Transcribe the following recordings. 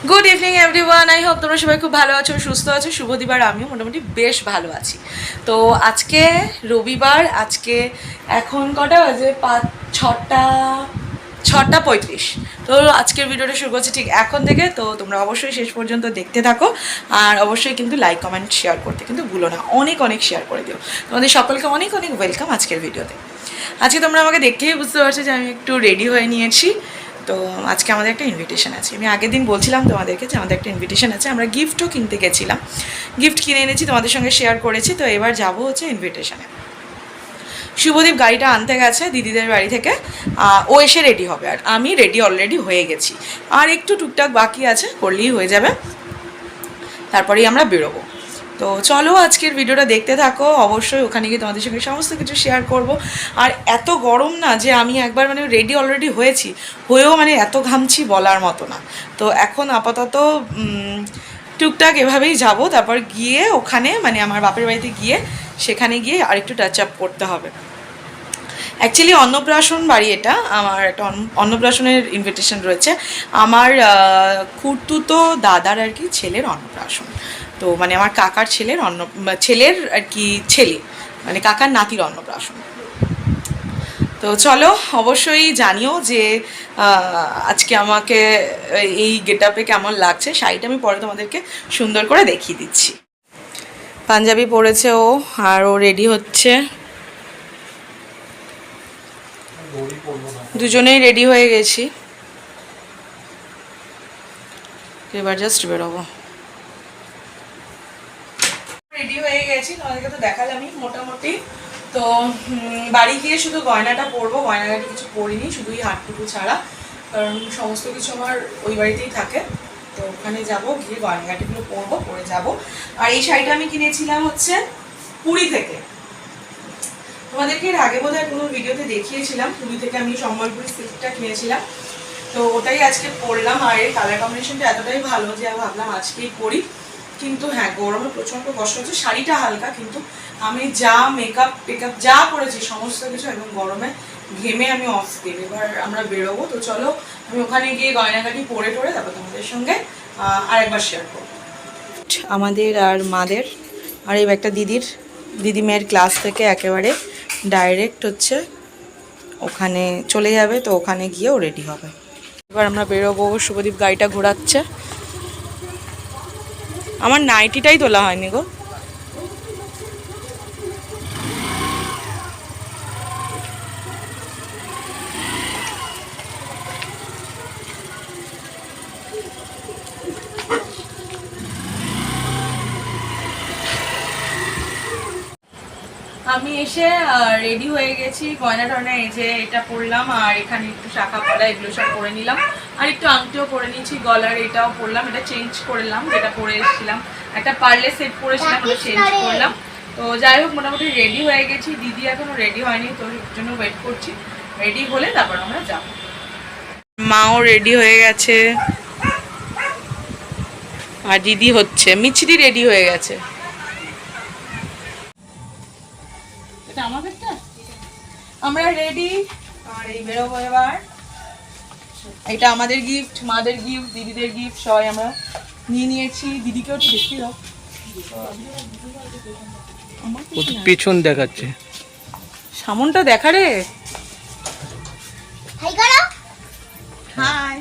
Good evening everyone, I hope তোমরা সবাই খুব ভালো আছো, সুস্থ আছো। শুভ দিবার, আমিও মোটামুটি বেশ ভালো আছি। তো আজকে রবিবার, আজকে এখন কটা বাজে? 6:35। তো আজকের ভিডিওটা শুরু করছি ঠিক এখন থেকে। তো তোমরা অবশ্যই শেষ পর্যন্ত দেখতে থাকো, আর অবশ্যই কিন্তু লাইক কমেন্ট শেয়ার করতে কিন্তু ভুলো না, অনেক অনেক শেয়ার করে দিও। তোমাদের সকলকে অনেক অনেক ওয়েলকাম আজকের ভিডিওতে। আজকে তোমরা আমাকে দেখেই বুঝতে পারছো যে আমি একটু রেডি হয়ে নিয়েছি। তো আজকে আমাদের একটা ইনভিটেশন আছে। আমি আগের দিন বলছিলাম তোমাদেরকে যে আমাদের একটা ইনভিটেশন আছে, আমরা গিফটও কিনতে গেছিলাম, গিফট কিনে এনেছি, তোমাদের সঙ্গে শেয়ার করেছি। তো এবার যাবো হচ্ছে ইনভিটেশনে। শুভদীপ গাড়িটা আনতে গেছে দিদিদের বাড়ি থেকে, ও এসে রেডি হবে, আর আমি রেডি অলরেডি হয়ে গেছি, আর একটু টুকটাক বাকি আছে, করলেই হয়ে যাবে, তারপরেই আমরা বেরোবো। তো চলো আজকের ভিডিওটা দেখতে থাকো, অবশ্যই ওখানে গিয়ে তোমাদের সঙ্গে সমস্ত কিছু শেয়ার করব। আর এত গরম না যে আমি একবার মানে রেডি অলরেডি হয়েছি, হয়েও মানে এত ঘামছি বলার মতো না। তো এখন আপাতত টুকটাক এভাবেই যাব, তারপর গিয়ে ওখানে মানে আমার বাপের বাড়িতে গিয়ে সেখানে গিয়ে আরেকটু টাচ আপ করতে হবে। অ্যাকচুয়ালি অন্নপ্রাশন বাড়ি এটা, আমার একটা অন্নপ্রাশনের ইনভিটেশন রয়েছে, আমার খুড়তুতো দাদার আর কি ছেলের অন্নপ্রাশন। তো মানে আমার কাকার ছেলের আর কি ছেলে, মানে কাকার নাতির অন্নপ্রাশন। তো চলো অবশ্যই জানিও যে আজকে আমাকে এই গেট আপে কেমন লাগছে। শাড়িটা আমি পরে তোমাদেরকে সুন্দর করে দেখিয়ে দিচ্ছি। পাঞ্জাবি পরেছে ও, আর ও রেডি হচ্ছে, দুজনেই রেডি হয়ে গেছি, এবার জাস্ট বেরোবো। রেডি হয়ে গেছি, তোমাদেরকে তো দেখালামই মোটামুটি। তো বাড়ি গিয়ে শুধু গয়নাটা পরবো, গয়নাগাটি কিছু পরিনি, শুধুই হাতটুকু ছাড়া, কারণ সমস্ত কিছু আমার ওই বাড়িতেই থাকে। তো ওখানে যাব, গিয়ে গয়নাগাটিগুলো পরবো, পরে যাব। আর এই শাড়িটা আমি কিনেছিলাম হচ্ছে পুরী থেকে, তোমাদেরকে এর আগে বোধহয় কোনো ভিডিওতে দেখিয়েছিলাম। পুরী থেকে আমি সম্বলপুরি সিল্কটা কিনেছিলাম, তো ওটাই আজকে পরলাম। আর এর কালার কম্বিনেশনটা এতটাই ভালো যে আমি ভাবলাম আজকেই পরি। কিন্তু হ্যাঁ, গরমে প্রচণ্ড কষ্ট হচ্ছে, শাড়িটা হালকা, কিন্তু আমি যা মেকআপ টেকআপ যা করেছি সমস্ত কিছু একদম গরমে ঘেমে আমি অফ দিই। এবার আমরা বেরোবো, তো চলো আমি ওখানে গিয়ে গয়নাগাটি পরে টরে তারপর তোমাদের সঙ্গে আরেকবার শেয়ার করবো আমাদের আর মাদের। আর এই একটা দিদি মেয়ের ক্লাস থেকে একেবারে ডাইরেক্ট হচ্ছে ওখানে চলে যাবে, তো ওখানে গিয়েও রেডি হবে। এবার আমরা বেরোবো, শুভদীপ গাড়িটা ঘোরাচ্ছে। আমার নাইটিটাই তোলা হয়নি গো। আমি এসে রেডি হয়ে গেছি, গয়না টয়না এই যে এটা পরলাম, আর এখানে একটু শাখা পলা এগুলো সব পরে নিলাম, আর একটু আংটিও পরে নিয়েছি, গলার এটাও পরলাম, এটা চেঞ্জ করলাম, যেটা পরে এসেছিলাম একটা পার্লে সেট পরেছিলাম, ওটা চেঞ্জ করলাম। তো যাই হোক মোটামুটি রেডি হয়ে গেছি। দিদি এখনো রেডি হয়নি, তো এর জন্য ওয়েট করছি, রেডি হলে তারপর আমরা যাব। মাও রেডি হয়ে গেছে, আর দিদি হচ্ছে, মিছরি রেডি হয়ে গেছে। এটা আমাদেরটা, আমরা রেডি, আর এই বেরোবো এবার। এটা আমাদের গিফট, মাদের গিফট, দিদিদের গিফট সবাই আমরা নিয়ে নিয়েছি। দিদিকেও একটু দেখিয়ে দাও, পিছন দেখাচ্ছে, সামনটা দেখা রে। হাই,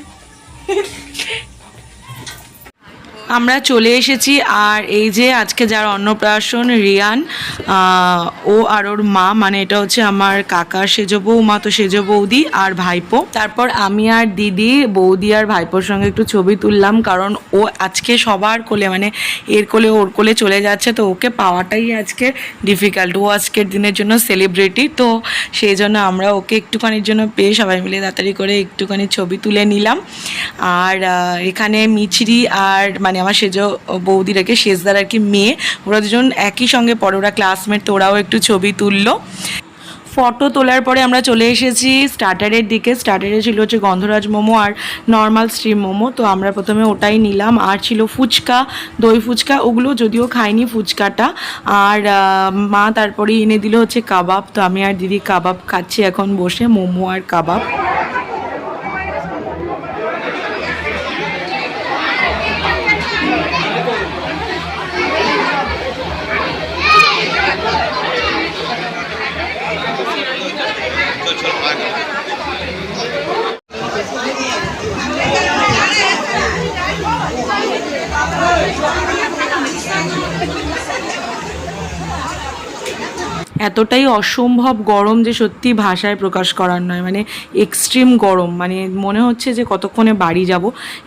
আমরা চলে এসেছি। আর এই যে আজকে যার অন্নপ্রাশন রিয়ান, ও আর ওর মা, মানে এটা হচ্ছে আমার কাকার সেজ বৌমা, তো সেজ বৌদি আর ভাইপো। তারপর আমি আর দিদি, বৌদি আর ভাইপোর সঙ্গে একটু ছবি তুললাম, কারণ ও আজকে সবার কোলে, মানে এর কোলে ওর কোলে চলে যাচ্ছে, তো ওকে পাওয়াটাই আজকে ডিফিকাল্ট। ও আজকের দিনের জন্য সেলিব্রিটি, তো সেই জন্য আমরা ওকে একটুখানির জন্য পেয়ে সবাই মিলে তাড়াতাড়ি করে একটুখানি ছবি তুলে নিলাম। আর এখানে মিছরি আর মানে আমার সেজো বৌদি রেখে শেষদার আর কি মেয়ে, ওরা দুজন একই সঙ্গে পড়ে, ওরা ক্লাসমেট, তো ওরাও একটু ছবি তুললো। ফটো তোলার পরে আমরা চলে এসেছি স্টার্টারের দিকে। স্টার্টারে ছিল হচ্ছে গন্ধরাজ মোমো আর নর্মাল স্টিম মোমো, তো আমরা প্রথমে ওটাই নিলাম। আর ছিল ফুচকা, দই ফুচকা, ওগুলো যদিও খাইনি ফুচকাটা। আর মা তারপরে এনে দিল হচ্ছে কাবাব, তো আমি আর দিদি কাবাব খাচ্ছি এখন বসে, মোমো আর কাবাব। এতটাই অসম্ভব গরম যে সত্যি ভাষায় প্রকাশ করার নয়, মানে এক্সট্রিম গরম, মানে মনে হচ্ছে যে কতক্ষণে বাড়ি যাব।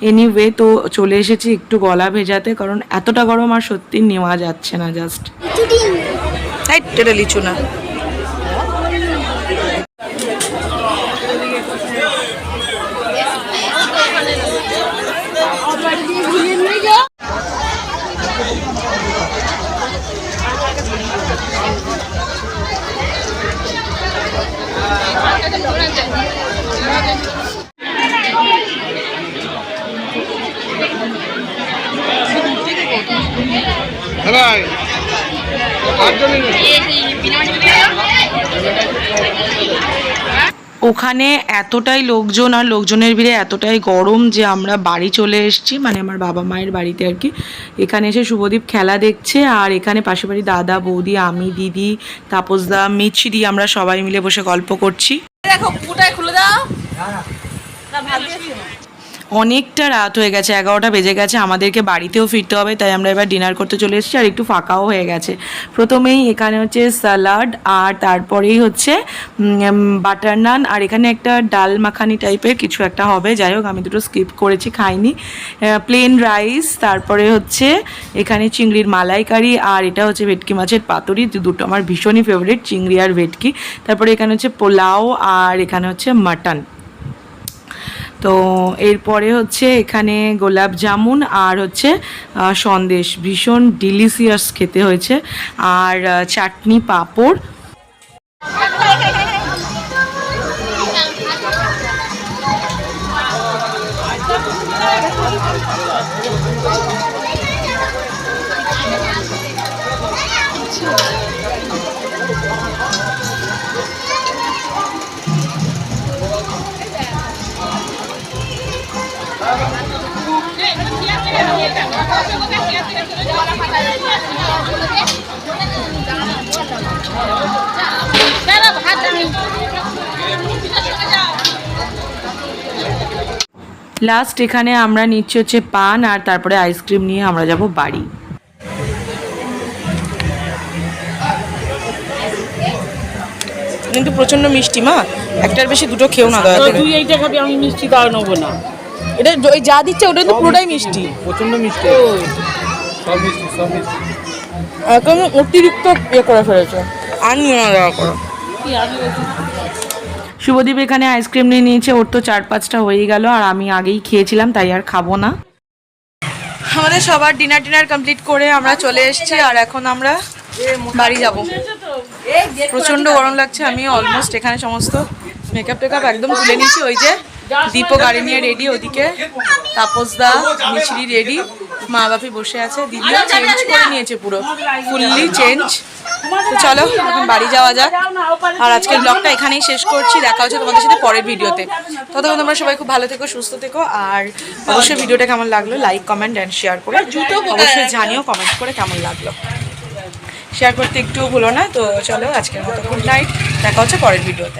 এনিওয়ে তো চলে এসেছি একটু গলা ভেজাতে, কারণ এতটা গরম আর সত্যি নেওয়া যাচ্ছে না। জাস্ট এটা লিচু না। ওখানে এতটাই লোকজন আর লোকজনের ভিড়ে এতটাই গরম যে আমরা বাড়ি চলে এসেছি, মানে আমার বাবা মায়ের বাড়িতে আর কি। এখানে এসে শুভদীপ খেলা দেখছে, আর এখানে পাশে বাড়ি দাদা বৌদি, আমি, দিদি, তাপসদা, মিছরি, আমরা সবাই মিলে বসে গল্প করছি। দেখো পুটায় খুলে দাও। অনেকটা রাত হয়ে গেছে, 11টা বেজে গেছে, আমাদেরকে বাড়িতেও ফিরতে হবে, তাই আমরা এবার ডিনার করতে চলে এসেছি। আর একটু ফাঁকাও হয়ে গেছে। প্রথমেই এখানে হচ্ছে স্যালাড, আর তারপরেই হচ্ছে বাটার নান, আর এখানে একটা ডাল মাখানি টাইপের কিছু একটা হবে, যাই হোক আমি দুটো স্কিপ করেছি, খাইনি। প্লেন রাইস, তারপরে হচ্ছে এখানে চিংড়ির মালাইকারি, আর এটা হচ্ছে ভেটকি মাছের পাতুরি, দুটো আমার ভীষণই ফেভারিট, চিংড়ি আর ভেটকি। তারপরে এখানে হচ্ছে পোলাও, আর এখানে হচ্ছে মাটন। তো এরপরে হচ্ছে এখানে গোলাপ জামুন আর হচ্ছে সন্দেশ, ভীষণ ডিলিশিয়াস খেতে হয়েছে, আর চাটনি, পাঁপড়। লাস্ট এখানে আমরা নিচ্ছি হচ্ছে পান, আর তারপরে আইসক্রিম নিয়ে আমরা যাব বাড়ি। কিন্তু প্রচন্ড মিষ্টি মা, একটার বেশি দুটো খেও না দয়া করে। তুই এইটা খাবি, আমি মিষ্টি তাও নেবো না। এটা যা দিচ্ছে ওটা তো পুরোটাই মিষ্টি, প্রচন্ড মিষ্টি, সব মিষ্টি, সব মিষ্টি। একদম অতিরিক্ত ইয়ে করে ফেলেছে, আর নিও না দয়া করো। শুভদীপ এখানে আইসক্রিম নিয়ে নিয়েছে, ওর তো 4-5টা হয়েই গেল, আর আমি আগেই খেয়েছিলাম তাই আর খাবো না। আমাদের সবার ডিনার কমপ্লিট করে আমরা চলে এসেছি, আর এখন আমরা বাড়ি যাব। প্রচন্ড গরম লাগছে, আমি অলমোস্ট এখানে সমস্ত মেকআপ টেকআপ একদম তুলে নিয়েছি। ওই যে দীপও গাড়ি নিয়ে রেডি, ওদিকে তাপসদা, মিছরি রেডি, মা বাপি বসে আছে, দিদিও চেঞ্জ করে নিয়েছে, পুরো ফুললি চেঞ্জ। তো চলো এখন বাড়ি যাওয়া যাক, আর আজকের ব্লগটা এখানেই শেষ করছি। দেখা হচ্ছে তোমাদের সাথে পরের ভিডিওতে। ততক্ষণ তোমরা সবাই খুব ভালো থেকো, সুস্থ থেকো, আর অবশ্যই ভিডিওটা কেমন লাগলো লাইক, কমেন্ট অ্যান্ড শেয়ার করে অবশ্যই জানিও কমেন্ট করে কেমন লাগলো। শেয়ার করতে একটুও ভুলো না। তো চলো আজকের মতো গুড নাইট, দেখা হচ্ছে পরের ভিডিওতে।